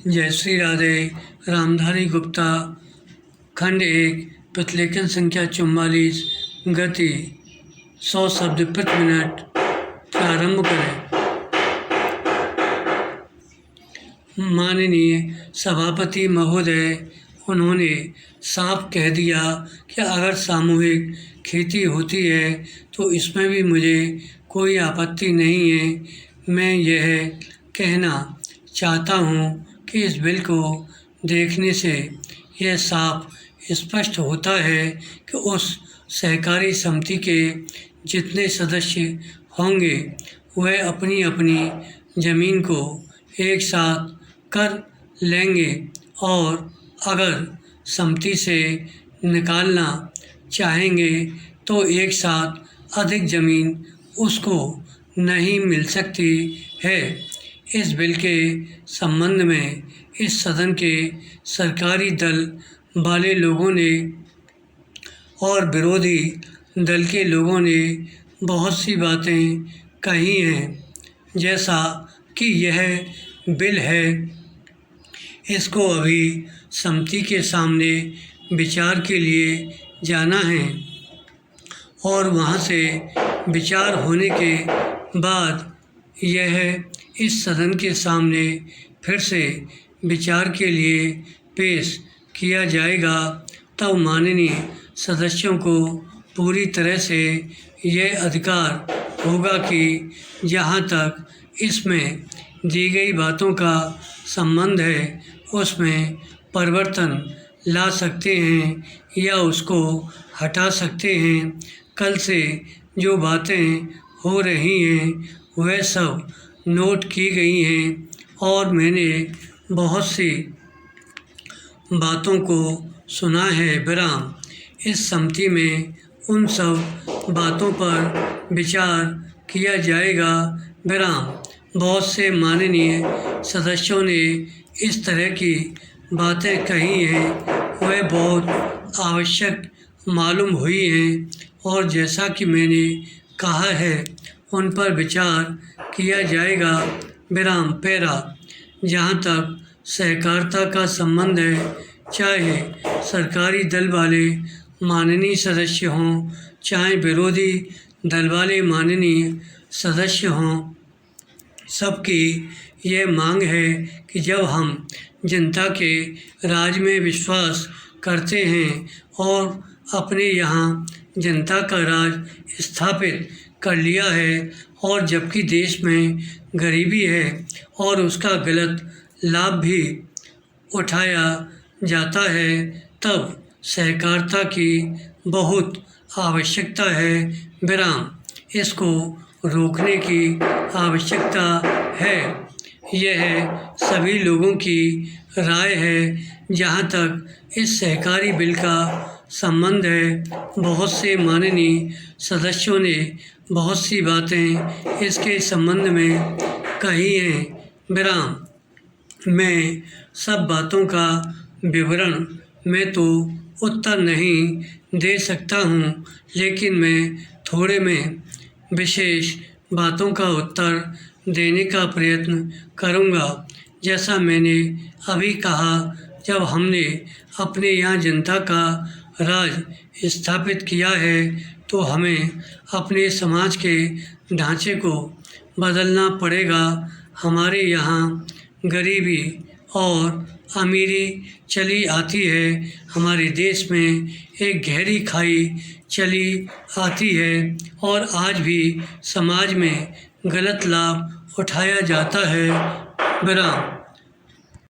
जय श्री राधे। रामधारी गुप्ता, खंड 1, प्रतिलेखन संख्या 44, गति 100 शब्द प्रति मिनट। प्रारंभ करें। माननीय सभापति महोदय, उन्होंने साफ कह दिया कि अगर सामूहिक खेती होती है तो इसमें भी मुझे कोई आपत्ति नहीं है। मैं यह कहना चाहता हूँ कि इस बिल को देखने से यह साफ स्पष्ट होता है कि उस सहकारी समिति के जितने सदस्य होंगे वह अपनी अपनी ज़मीन को एक साथ कर लेंगे और अगर समिति से निकालना चाहेंगे तो एक साथ अधिक ज़मीन उसको नहीं मिल सकती है। इस बिल के संबंध में इस सदन के सरकारी दल वाले लोगों ने और विरोधी दल के लोगों ने बहुत सी बातें कही हैं। जैसा कि यह बिल है, इसको अभी समिति के सामने विचार के लिए जाना है और वहाँ से विचार होने के बाद यह इस सदन के सामने फिर से विचार के लिए पेश किया जाएगा। तब माननीय सदस्यों को पूरी तरह से यह अधिकार होगा कि जहाँ तक इसमें दी गई बातों का संबंध है उसमें परिवर्तन ला सकते हैं या उसको हटा सकते हैं। कल से जो बातें हो रही हैं वह सब नोट की गई हैं और मैंने बहुत सी बातों को सुना है। विराम। इस समिति में उन सब बातों पर विचार किया जाएगा। विराम। बहुत से माननीय सदस्यों ने इस तरह की बातें कही हैं वह बहुत आवश्यक मालूम हुई हैं और जैसा कि मैंने कहा है उन पर विचार किया जाएगा। विराम। पैरा। जहाँ तक सहकारिता का संबंध है, चाहे सरकारी दल वाले माननीय सदस्य हों चाहे विरोधी दल वाले माननीय सदस्य हों, सबकी यह मांग है कि जब हम जनता के राज में विश्वास करते हैं और अपने यहाँ जनता का राज स्थापित कर लिया है और जबकि देश में गरीबी है और उसका गलत लाभ भी उठाया जाता है, तब सहकारिता की बहुत आवश्यकता है। विराम। इसको रोकने की आवश्यकता है। यह सभी लोगों की राय है। जहाँ तक इस सहकारी बिल का संबंध है, बहुत से माननीय सदस्यों ने बहुत सी बातें इसके संबंध में कही हैं। विराम। मैं सब बातों का विवरण में तो उत्तर नहीं दे सकता हूँ, लेकिन मैं थोड़े में विशेष बातों का उत्तर देने का प्रयत्न करूँगा। जैसा मैंने अभी कहा, जब हमने अपने यहाँ जनता का राज स्थापित किया है तो हमें अपने समाज के ढांचे को बदलना पड़ेगा। हमारे यहाँ गरीबी और अमीरी चली आती है। हमारे देश में एक गहरी खाई चली आती है और आज भी समाज में गलत लाभ उठाया जाता है। विराम।